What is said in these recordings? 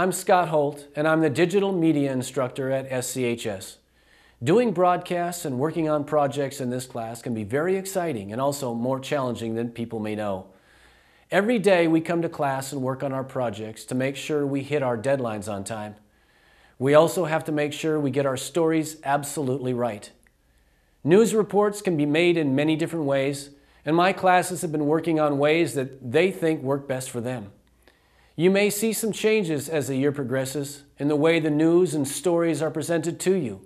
I'm Scott Holt, and I'm the Digital Media Instructor at SCHS. Doing broadcasts and working on projects in this class can be very exciting and also more challenging than people may know. Every day we come to class and work on our projects to make sure we hit our deadlines on time. We also have to make sure we get our stories absolutely right. News reports can be made in many different ways, and my classes have been working on ways that they think work best for them. You may see some changes as the year progresses in the way the news and stories are presented to you.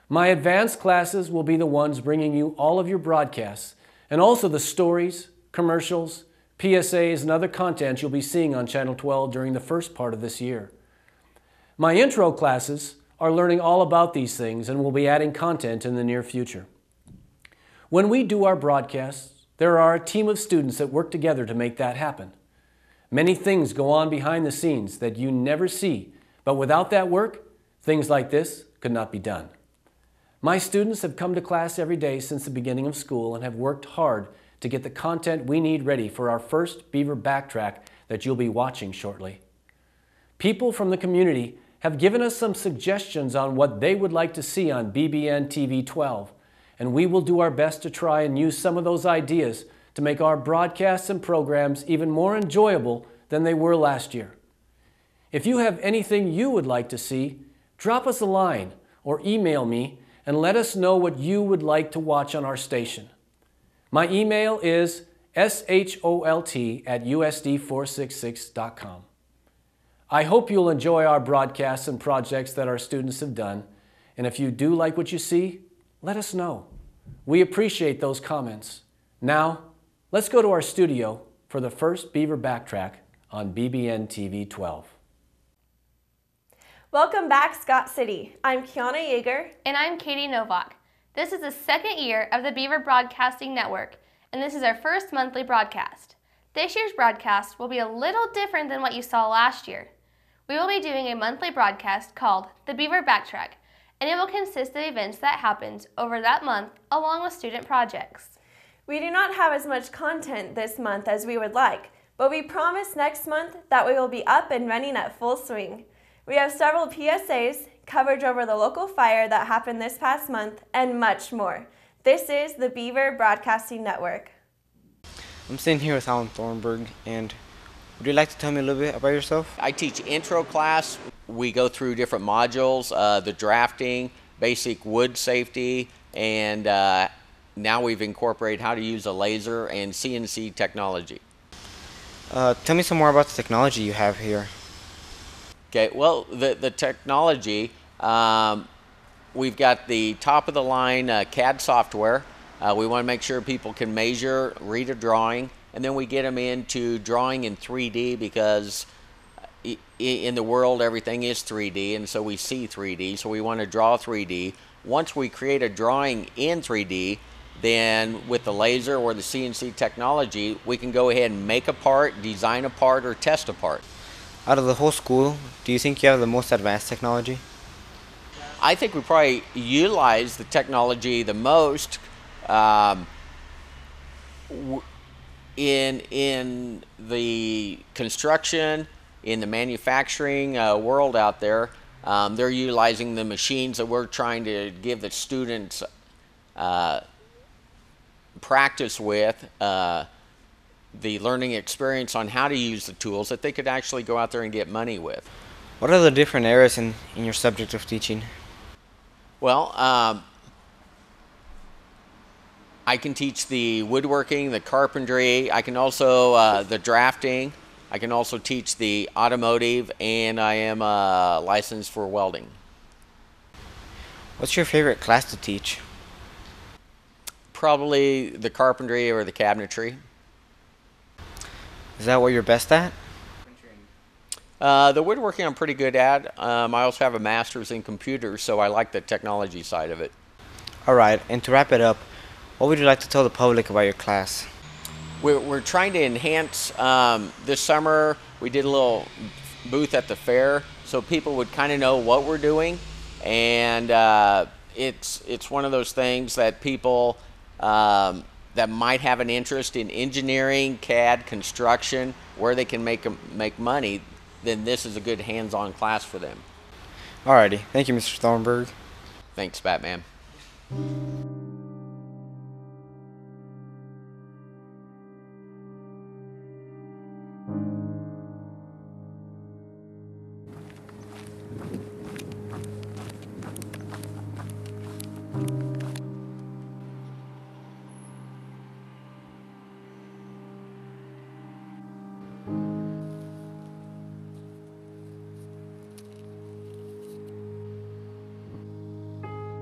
My advanced classes will be the ones bringing you all of your broadcasts and also the stories, commercials, PSAs, and other content you'll be seeing on Channel 12 during the first part of this year. My intro classes are learning all about these things and will be adding content in the near future. When we do our broadcasts, there are a team of students that work together to make that happen. Many things go on behind the scenes that you never see, but without that work, things like this could not be done. My students have come to class every day since the beginning of school and have worked hard to get the content we need ready for our first Beaver Backtrack that you'll be watching shortly. People from the community have given us some suggestions on what they would like to see on BBN TV 12, and we will do our best to try and use some of those ideas to make our broadcasts and programs even more enjoyable than they were last year. If you have anything you would like to see, drop us a line or email me and let us know what you would like to watch on our station. My email is sholt@usd466.com. I hope you'll enjoy our broadcasts and projects that our students have done, and if you do like what you see, let us know. We appreciate those comments. Now, let's go to our studio for the first Beaver Backtrack on BBN TV 12. Welcome back, Scott City. I'm Kiana Yeager. And I'm Katie Novak. This is the second year of the Beaver Broadcasting Network, and this is our first monthly broadcast. This year's broadcast will be a little different than what you saw last year. We will be doing a monthly broadcast called the Beaver Backtrack, and it will consist of events that happened over that month along with student projects. We do not have as much content this month as we would like, but we promise next month that we will be up and running at full swing. We have several PSAs, coverage over the local fire that happened this past month, and much more. This is the Beaver Broadcasting Network. I'm sitting here with Alan Thornburg, and would you like to tell me a little bit about yourself? I teach intro class. We go through different modules, the drafting, basic wood safety, and now we've incorporated how to use a laser and CNC technology. Tell me some more about the technology you have here. Okay, well, the technology, we've got the top-of-the-line CAD software. We want to make sure people can measure, read a drawing, and then we get them into drawing in 3D because in the world everything is 3D, and so we see 3D, so we want to draw 3D. Once we create a drawing in 3D, then with the laser or the CNC technology, we can go ahead and make a part, design a part, or test a part. Out of the whole school, do you think you have the most advanced technology? I think we probably utilize the technology the most in the construction, in the manufacturing world out there. They're utilizing the machines that we're trying to give the students practice with, the learning experience on how to use the tools that they could actually go out there and get money with. What are the different areas in your subject of teaching? Well, I can teach the woodworking, the carpentry, I can also, the drafting, I can also teach the automotive, and I am licensed for welding. What's your favorite class to teach? Probably the carpentry or the cabinetry. Is that what you're best at? The woodworking I'm pretty good at. I also have a master's in computers, so I like the technology side of it. Alright, and to wrap it up, what would you like to tell the public about your class? We're trying to enhance, this summer we did a little booth at the fair so people would kind of know what we're doing, and it's one of those things that people that might have an interest in engineering, CAD, construction, where they can make money. then this is a good hands-on class for them. Alrighty, thank you, Mr. Thornburg. Thanks, Batman.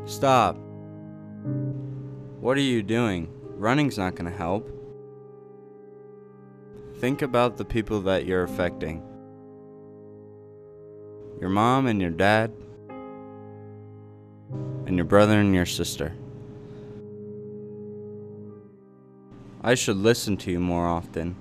Stop. What are you doing? Running's not going to help. Think about the people that you're affecting. Your mom and your dad, and your brother and your sister. I should listen to you more often.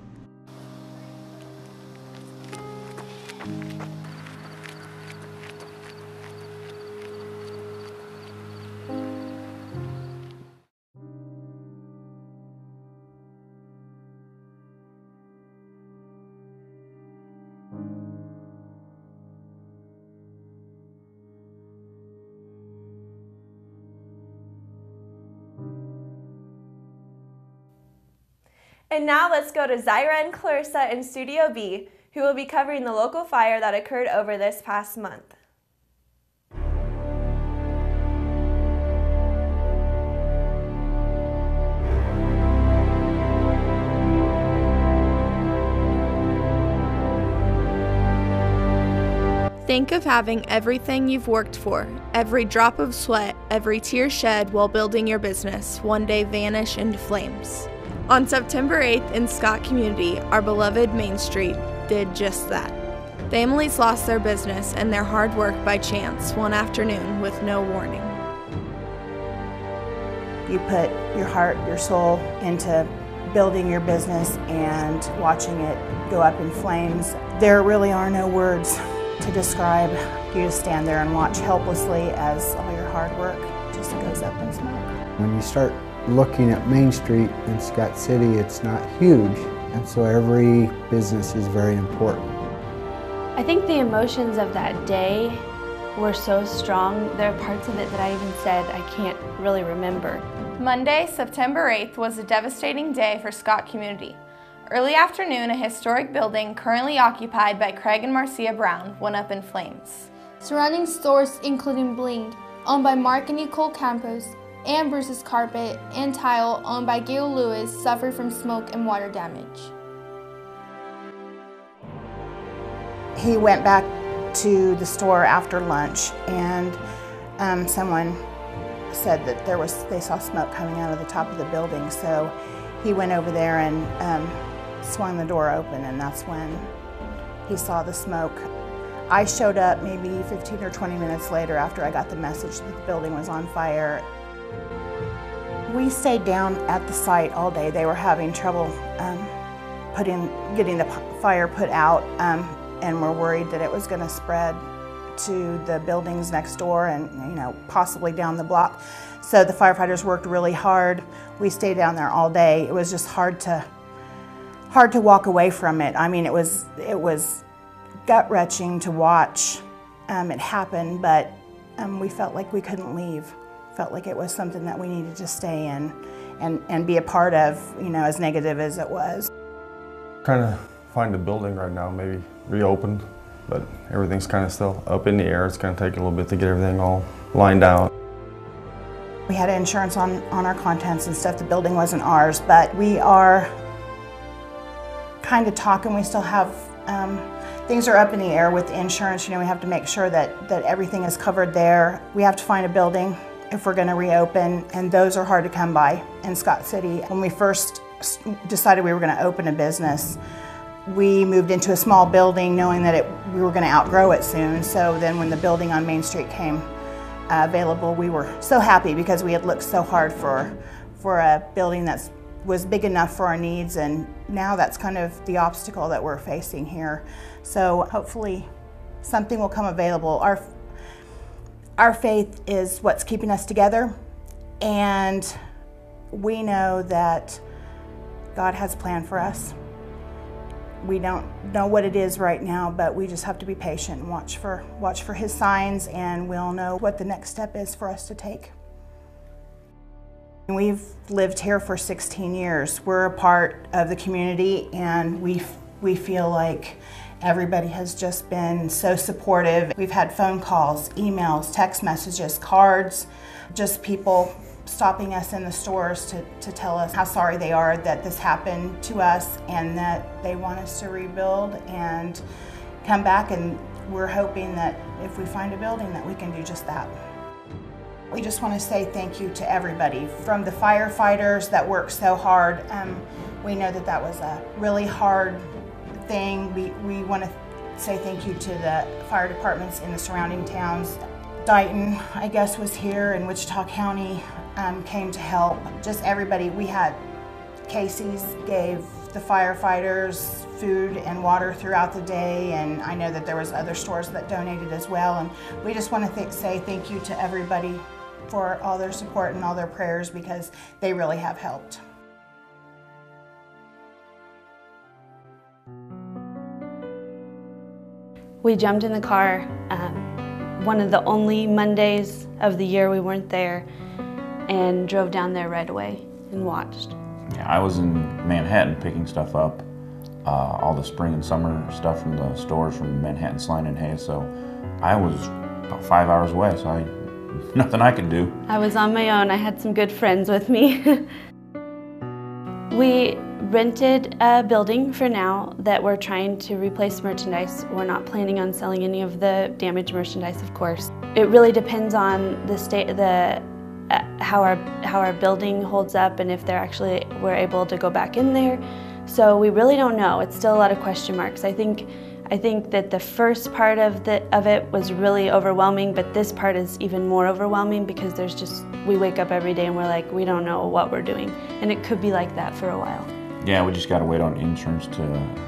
And now let's go to Zyra and Clarissa in Studio B, who will be covering the local fire that occurred over this past month. Think of having everything you've worked for, every drop of sweat, every tear shed while building your business, one day vanish into flames. On September 8th in Scott Community, our beloved Main Street did just that. Families lost their business and their hard work by chance one afternoon with no warning. You put your heart, your soul into building your business and watching it go up in flames. There really are no words to describe. You just stand there and watch helplessly as all your hard work just goes up in smoke. When you start looking at Main Street in Scott City, it's not huge, and so every business is very important. I think the emotions of that day were so strong. There are parts of it that I even said I can't really remember. Monday, September 8th was a devastating day for Scott Community. Early afternoon, a historic building currently occupied by Craig and Marcia Brown went up in flames. Surrounding stores including Bling, owned by Mark and Nicole Campos, and Bruce's Carpet and Tile, owned by Gail Lewis, suffered from smoke and water damage. He went back to the store after lunch, and someone said that they saw smoke coming out of the top of the building, so he went over there and swung the door open, and that's when he saw the smoke. I showed up maybe 15 or 20 minutes later after I got the message that the building was on fire. We stayed down at the site all day. They were having trouble getting the fire put out, and were worried that it was going to spread to the buildings next door and possibly down the block. So the firefighters worked really hard. We stayed down there all day. It was just hard to walk away from it. I mean, it was gut-wrenching to watch it happen, but we felt like we couldn't leave. Felt like it was something that we needed to stay in and be a part of, as negative as it was. Trying to find a building right now, maybe reopened, but everything's kind of still up in the air. It's going to take a little bit to get everything all lined out. We had insurance on our contents and stuff. The building wasn't ours, but we are kind of talking. We still have, things are up in the air with insurance. We have to make sure that everything is covered there. We have to find a building if we're going to reopen, and those are hard to come by in Scott City. When we first decided we were going to open a business, we moved into a small building knowing that we were going to outgrow it soon. So then when the building on Main Street came available, we were so happy because we had looked so hard for a building that was big enough for our needs, and now that's kind of the obstacle that we're facing here. So hopefully something will come available. Our faith is what's keeping us together, and we know that God has a plan for us. We don't know what it is right now, but we just have to be patient and watch for his signs, and we'll know what the next step is for us to take. We've lived here for 16 years. We're a part of the community, and we feel like everybody has just been so supportive. We've had phone calls, emails, text messages, cards, just people stopping us in the stores to tell us how sorry they are that this happened to us and that they want us to rebuild and come back, and we're hoping that if we find a building that we can do just that. We just want to say thank you to everybody, from the firefighters that worked so hard. We know that that was a really hard thing. We want to say thank you to the fire departments in the surrounding towns. Dighton, I guess, was here, and Wichita County came to help. Just everybody. We had Casey's gave the firefighters food and water throughout the day, and I know that there was other stores that donated as well. And we just want to say thank you to everybody for all their support and all their prayers, because they really have helped. We jumped in the car one of the only Mondays of the year we weren't there, and drove down there right away and watched. Yeah, I was in Manhattan picking stuff up, all the spring and summer stuff from the stores from Manhattan, Slime and Hay, so I was about 5 hours away, so nothing I could do. I was on my own. I had some good friends with me. We rented a building for now that we're trying to replace merchandise. We're not planning on selling any of the damaged merchandise, of course. It really depends on the state, how our building holds up, and if we're able to go back in there. So we really don't know. It's still a lot of question marks. I think that the first part of it was really overwhelming, but this part is even more overwhelming, because we wake up every day and we're like, we don't know what we're doing. And it could be like that for a while. Yeah, we just got to wait on insurance to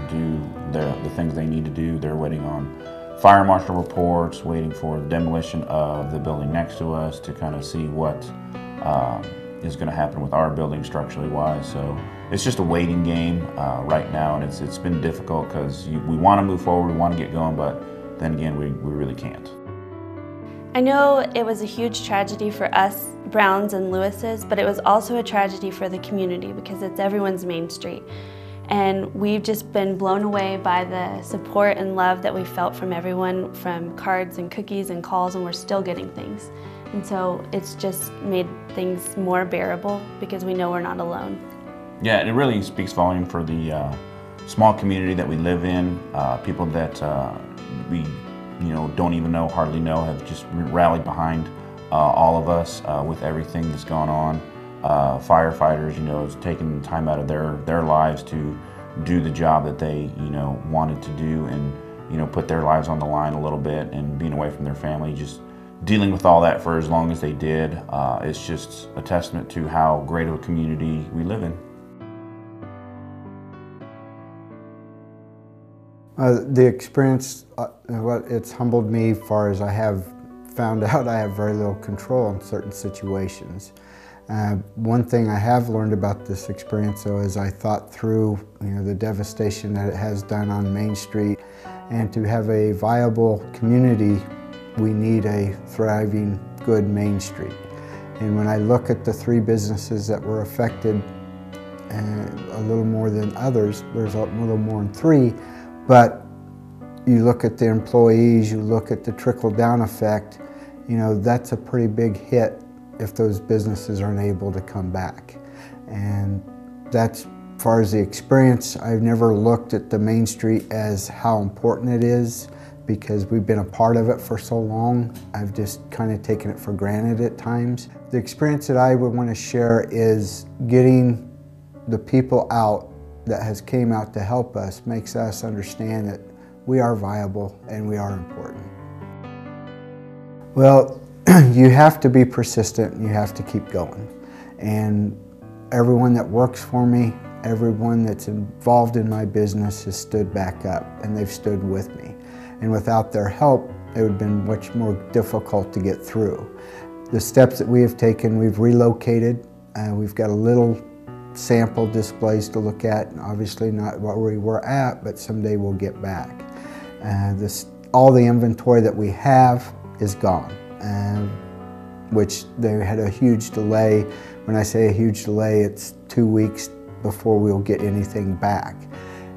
do the things they need to do. They're waiting on fire marshal reports, waiting for the demolition of the building next to us to kind of see what is going to happen with our building structurally wise. So it's just a waiting game right now, and it's been difficult because we want to move forward, we want to get going, but then again, we really can't. I know it was a huge tragedy for us, Browns and Lewises, but it was also a tragedy for the community because it's everyone's main street. And we've just been blown away by the support and love that we felt from everyone, from cards and cookies and calls, and we're still getting things. And so it's just made things more bearable because we know we're not alone. Yeah, it really speaks volume for the small community that we live in. People that we don't even know, hardly know, have just rallied behind all of us with everything that's gone on. Firefighters, it's taken time out of their lives to do the job that they, wanted to do, and, put their lives on the line a little bit, and being away from their family, just dealing with all that for as long as they did. It's just a testament to how great of a community we live in. The experience, it's humbled me as far as I have found out I have very little control in certain situations. One thing I have learned about this experience, though, is I thought through the devastation that it has done on Main Street, and to have a viable community, we need a thriving, good Main Street. And when I look at the 3 businesses that were affected, a little more than others, there's a little more than 3, but you look at the employees, you look at the trickle-down effect, that's a pretty big hit if those businesses aren't able to come back. And that's, as far as the experience, I've never looked at the Main Street as how important it is, because we've been a part of it for so long. I've just kind of taken it for granted at times. The experience that I would want to share is getting the people out that has came out to help us makes us understand that we are viable and we are important. Well, you have to be persistent and you have to keep going. And everyone that works for me, everyone that's involved in my business has stood back up, and they've stood with me. And without their help, it would have been much more difficult to get through. The steps that we have taken, we've relocated. We've got a little sample displays to look at, and obviously not what we were at, but someday we'll get back. All the inventory that we have is gone, which they had a huge delay. When I say a huge delay, it's 2 weeks before we'll get anything back.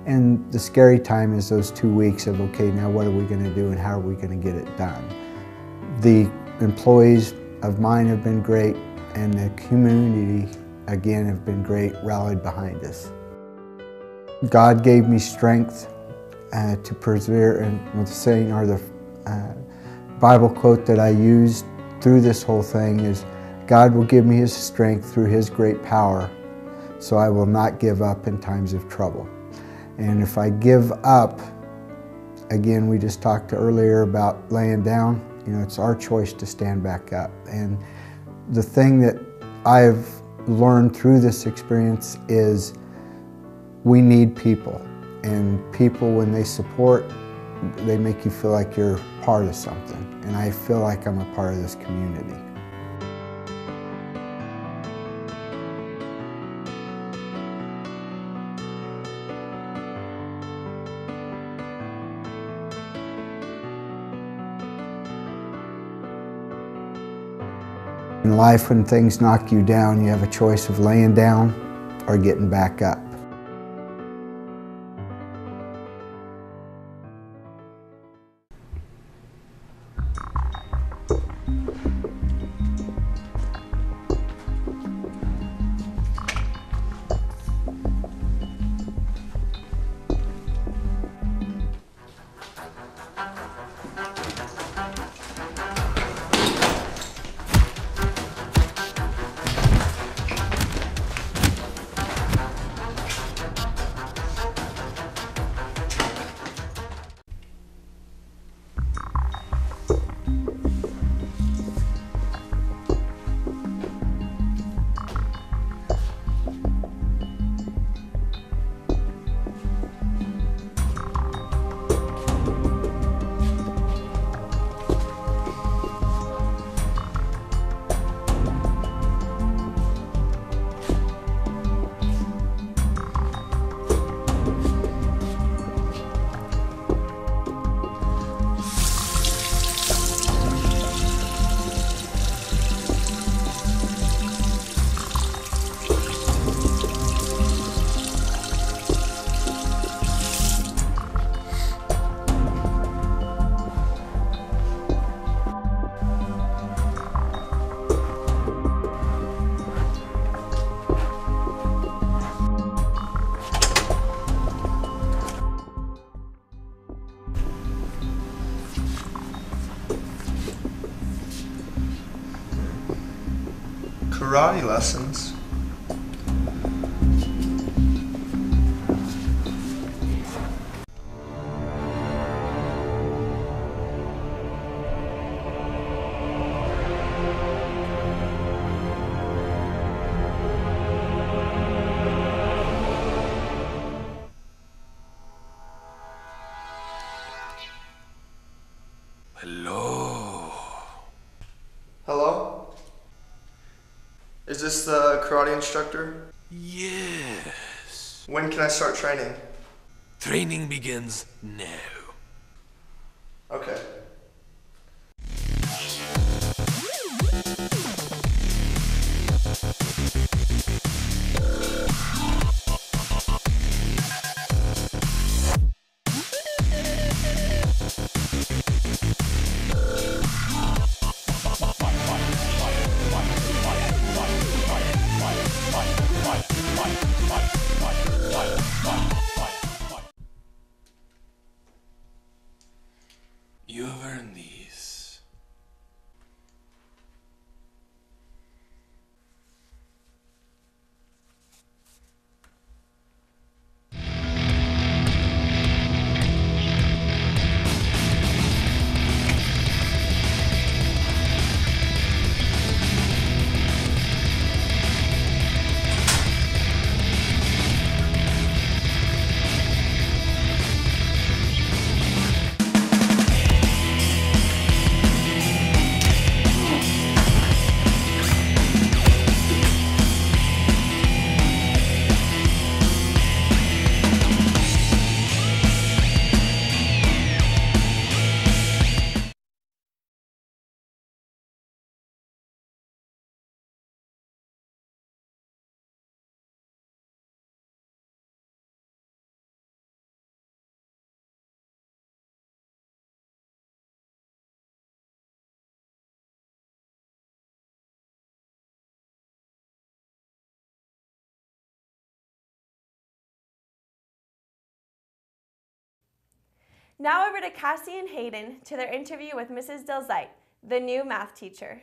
And the scary time is those 2 weeks of, okay, now what are we going to do and how are we going to get it done? The employees of mine have been great, and the community, again, have been great, rallied behind us. God gave me strength to persevere, and the saying, or the Bible quote that I used through this whole thing is, God will give me His strength through His great power, so I will not give up in times of trouble. And if I give up, again, we just talked earlier about laying down, you know, it's our choice to stand back up. And the thing that I've learned through this experience is we need people. And people, when they support, they make you feel like you're part of something. And I feel like I'm a part of this community. In life, when things knock you down, you have a choice of laying down or getting back up. Karate lessons. Hello. Hello? Is this the karate instructor? Yes. When can I start training? Training begins now. Okay. Now over to Cassie and Hayden to their interview with Mrs. Delzite, the new math teacher.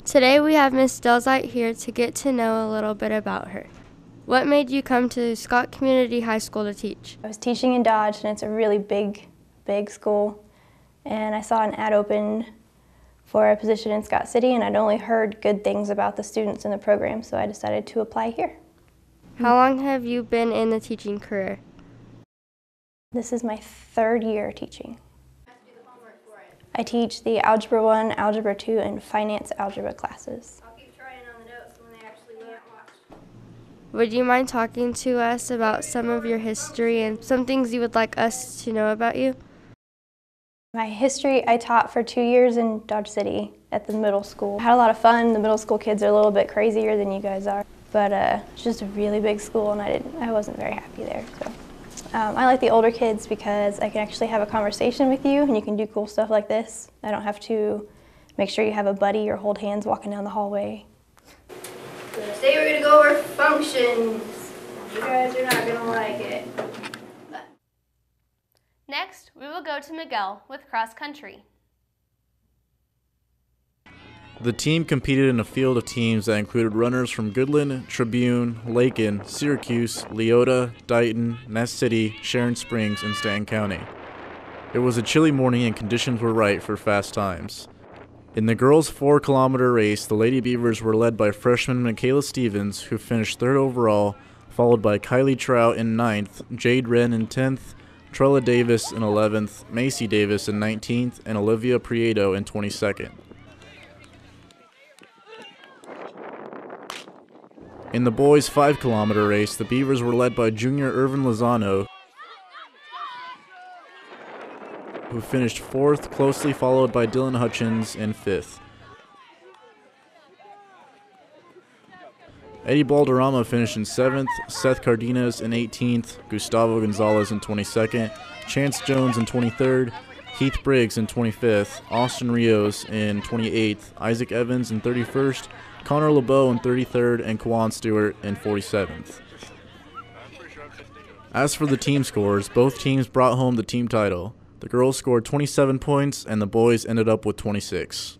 Today we have Miss Delzite here to get to know a little bit about her. What made you come to Scott Community High School to teach? I was teaching in Dodge, and it's a really big school, and I saw an ad open for a position in Scott City, and I'd only heard good things about the students in the program, so I decided to apply here. How long have you been in the teaching career? This is my 3rd year teaching. I teach the Algebra 1, Algebra 2, and Finance Algebra classes. I'll keep trying on the notes when they actually go and watch. Would you mind talking to us about some of your history and some things you would like us to know about you? My history, I taught for 2 years in Dodge City at the middle school. I had a lot of fun. The middle school kids are a little bit crazier than you guys are, but it's just a really big school, and I wasn't very happy there. So. I like the older kids because I can actually have a conversation with you, and you can do cool stuff like this. I don't have to make sure you have a buddy or hold hands walking down the hallway. Today we're going to go over functions. You guys are not going to like it. Next, we will go to Miguel with cross country. The team competed in a field of teams that included runners from Goodland, Tribune, Lakin, Syracuse, Leota, Dighton, Ness City, Sharon Springs, and Stanton County. It was a chilly morning and conditions were right for fast times. In the girls' 4-kilometer race, the Lady Beavers were led by freshman Michaela Stevens, who finished 3rd overall, followed by Kylie Trout in 9th, Jade Wren in 10th, Trella Davis in 11th, Macy Davis in 19th, and Olivia Prieto in 22nd. In the boys' 5-kilometer race, the Beavers were led by junior Irvin Lozano, who finished 4th, closely followed by Dylan Hutchins in 5th. Eddie Balderrama finished in 7th, Seth Cardenas in 18th, Gustavo Gonzalez in 22nd, Chance Jones in 23rd, Heath Briggs in 25th, Austin Rios in 28th, Isaac Evans in 31st, Connor LeBeau in 33rd, and Kwan Stewart in 47th. As for the team scores, both teams brought home the team title. The girls scored 27 points, and the boys ended up with 26.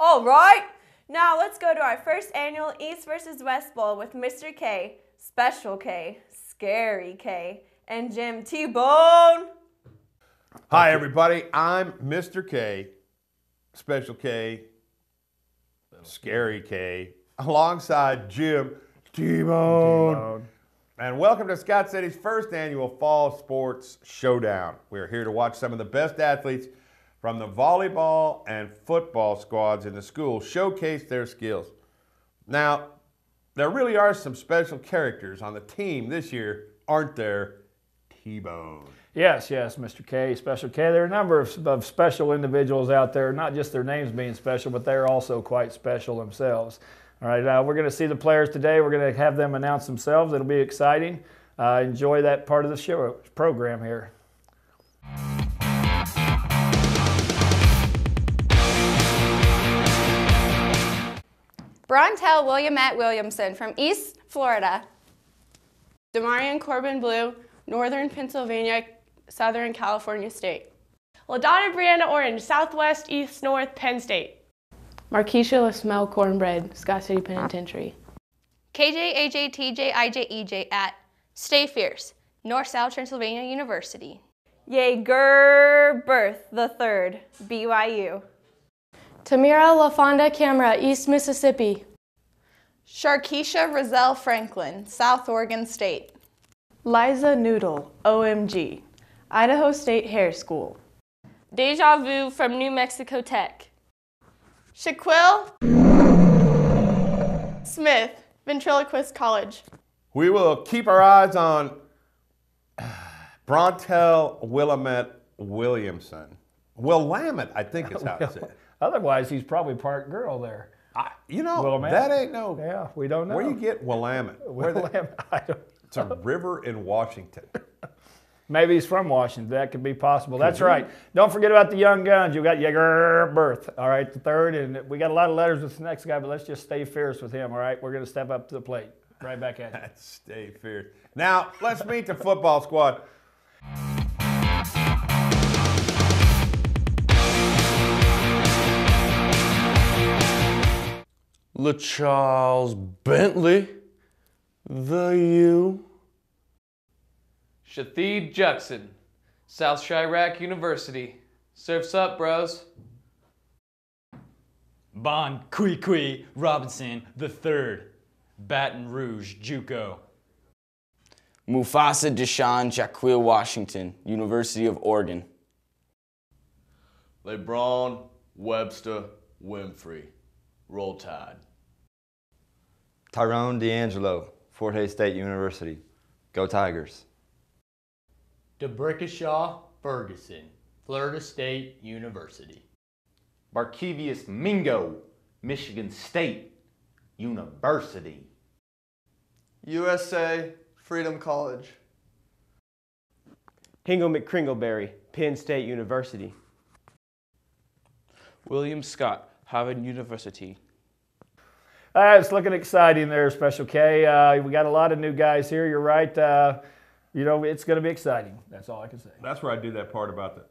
All right, now let's go to our first annual East versus West Bowl with Mr. K, Special K, Scary K, and Jim T-Bone. Hi, everybody. I'm Mr. K, Special K, Scary K, alongside Jim T-Bone. And welcome to Scott City's first annual Fall Sports Showdown. We're here to watch some of the best athletes from the volleyball and football squads in the school showcase their skills. Now, there really are some special characters on the team this year, aren't there, T-Bone? Yes, Mr. K, Special K. There are a number of special individuals out there, not just their names being special, but they're also quite special themselves. All right, we're going to see the players today. We're going to have them announce themselves. It'll be exciting. Enjoy that part of the show program here. Brontel Williamette Williamson from East Florida. Demarion Corbin Blue, Northern Pennsylvania, Southern California State. LaDonna Brianna Orange, Southwest, East, North, Penn State. Markeisha LaSmell Cornbread, Scott City Penitentiary. KJ, AJ, TJ, IJ, EJ at Stay Fierce, North South Transylvania University. Jaeger Birth the Third, BYU. Tamira LaFonda Camera, East Mississippi. Sharkeisha Rozelle Franklin, South Oregon State. Liza Noodle, OMG, Idaho State Hair School. Deja Vu from New Mexico Tech. Shaquille Smith, Ventriloquist College. We will keep our eyes on Brontel Willamette Williamson. Willamette, I think is how it's said. Otherwise, he's probably part girl there. You know, Willamette? that ain't no... Yeah, we don't know. Where do you get Willamette? Willamette, I don't know. It's a river in Washington. Maybe he's from Washington. That could be possible. That's right. Don't forget about the young guns. You've got Jaeger Birth, all right, the third. And we got a lot of letters with the next guy, but let's just stay fierce with him, all right? We're going to step up to the plate. Right back at you. Stay fierce. Now, let's meet the football squad. LaCharles Bentley, the U. Shatheed Juxon, South Chirac University. Surf's up, bros. Bon Kui Robinson III, Baton Rouge, JUCO. Mufasa Deshaun Jaquil Washington, University of Oregon. LeBron Webster Winfrey, Roll Tide. Tyrone D'Angelo, Fort Hays State University. Go Tigers. DeBrickashaw Ferguson, Florida State University. Barkevius Mingo, Michigan State University. USA Freedom College. Hingle McCringleberry, Penn State University. William Scott, Harvard University. It's looking exciting there, Special K. We got a lot of new guys here. You're right. You know, it's going to be exciting. That's all I can say. That's where I did that part about the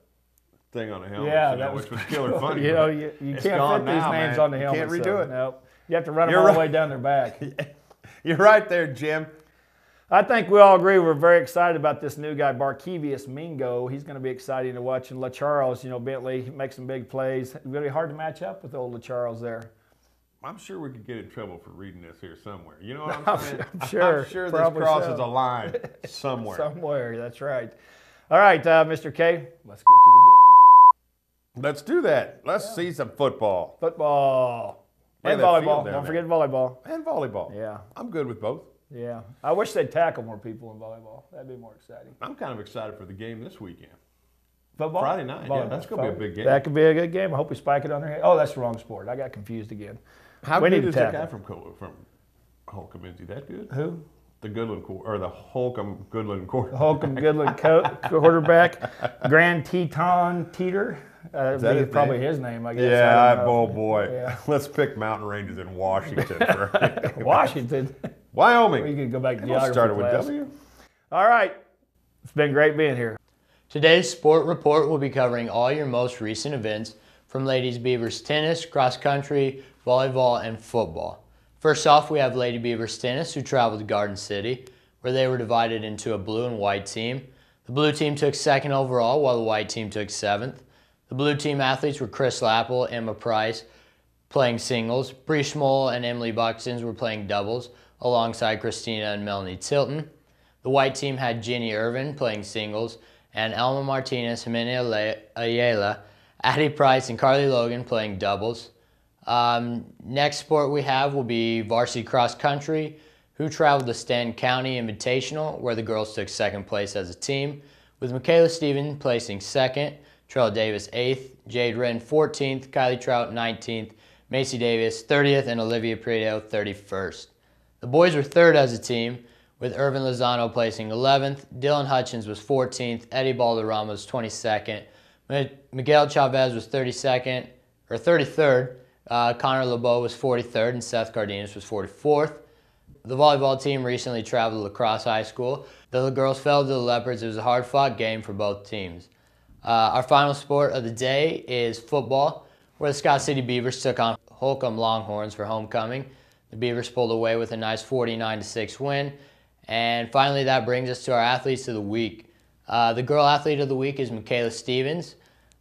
thing on the helmet. Yeah, that was killer funny. You know, you can't fit these names on the helmet. You can't redo it. Nope. You have to run them all the way down their back. You're right there, Jim. I think we all agree we're very excited about this new guy, Barkevius Mingo. He's going to be exciting to watch. And LaCharles, you know, Bentley makes some big plays. It's going to be hard to match up with old LaCharles there. I'm sure we could get in trouble for reading this here somewhere. You know what I'm saying? I'm sure this crosses a line somewhere. Somewhere, that's right. All right, Mr. K, let's get to the game. Let's do that. Let's see some football. Football. And volleyball. Don't forget volleyball. And volleyball. Yeah. I'm good with both. Yeah. I wish they'd tackle more people in volleyball. That'd be more exciting. I'm kind of excited for the game this weekend. Football? Friday night. Volleyball. Yeah, that's going to be a big game. That could be a good game. I hope we spike it on their head. Oh, that's the wrong sport. I got confused again. How good is that guy from Holcomb? Is he that good? Who? The Goodland, or the Holcomb Goodland quarterback. Holcomb Goodland quarterback. Grand Teton Teeter. That's probably his name, I guess. Yeah, oh boy. Yeah. Let's pick mountain ranges in Washington. Washington? Wyoming. We could go back to geography started with W. All right. It's been great being here. Today's sport report will be covering all your most recent events from Ladies Beavers tennis, cross country, volleyball, and football. First off, we have Lady Beavers tennis, who traveled to Garden City, where they were divided into a blue and white team. The blue team took second overall, while the white team took seventh. The blue team athletes were Chris Lappel, Emma Price playing singles. Bree Schmoll and Emily Buxtons were playing doubles, alongside Christina and Melanie Tilton. The white team had Jenny Irvin playing singles, and Alma Martinez, Jimena Ayala, Addie Price, and Carly Logan playing doubles. Next sport we have will be varsity cross country, who traveled to Stanton County Invitational, where the girls took second place as a team, with Michaela Stephen placing second, Trella Davis 8th, Jade Wren 14th, Kylie Trout 19th, Macy Davis 30th, and Olivia Prieto 31st. The boys were third as a team, with Irvin Lozano placing 11th, Dylan Hutchins was 14th, Eddie Balderrama was 22nd, Miguel Chavez was 33rd, Connor LeBeau was 43rd, and Seth Cardenas was 44th. The volleyball team recently traveled to La Crosse High School. Though the girls fell to the Leopards, it was a hard-fought game for both teams. Our final sport of the day is football, where the Scott City Beavers took on Holcomb Longhorns for homecoming. The Beavers pulled away with a nice 49-6 win. And finally, that brings us to our athletes of the week. The girl athlete of the week is Michaela Stevens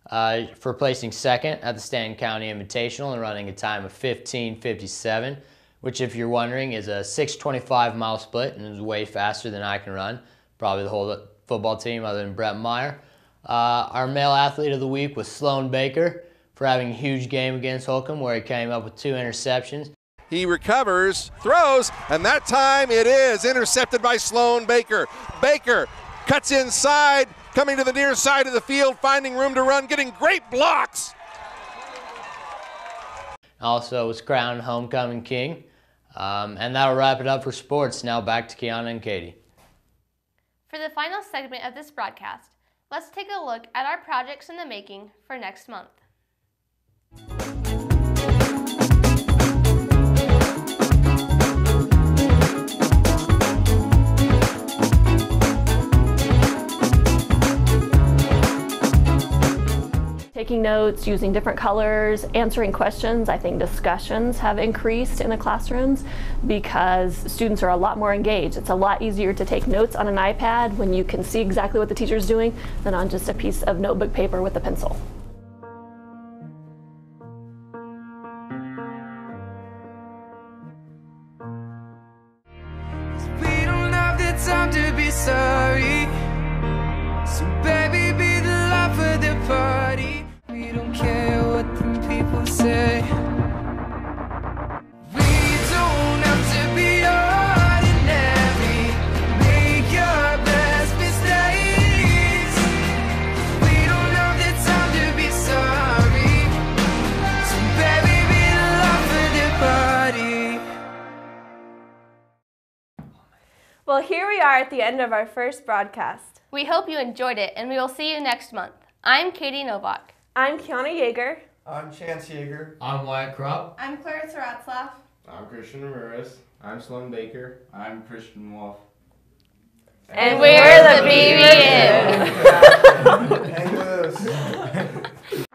for placing second at the Stanton County Invitational and running a time of 15:57, which, if you're wondering, is a 6:25-mile split and is way faster than I can run. Probably the whole football team other than Brett Meyer. Our male athlete of the week was Sloan Baker for having a huge game against Holcomb, where he came up with 2 interceptions. He recovers, throws, and that time it is intercepted by Sloan Baker. Baker cuts inside, coming to the near side of the field, finding room to run, getting great blocks. Also was crowned homecoming king. And that'll wrap it up for sports. Now back to Kiana and Katie. For the final segment of this broadcast, let's take a look at our projects in the making for next month. Taking notes, using different colors, answering questions. I think discussions have increased in the classrooms because students are a lot more engaged. It's a lot easier to take notes on an iPad when you can see exactly what the teacher's doing than on just a piece of notebook paper with a pencil. We don't have the time to be sorry, so baby, be the life of the party. We don't care what the people say. We don't have to be ordinary. Make your best mistakes. We don't have the time to be sorry, so baby, be the life of the party. Well, here we are at the end of our first broadcast. We hope you enjoyed it, and we will see you next month. I'm Katie Novak. I'm Kiana Yeager. I'm Chance Yeager. I'm Wyatt Krupp. I'm Claire Saratzlaff. I'm Christian Ramirez. I'm Sloan Baker. I'm Christian Wolf. And we're the BBN. Hang with us.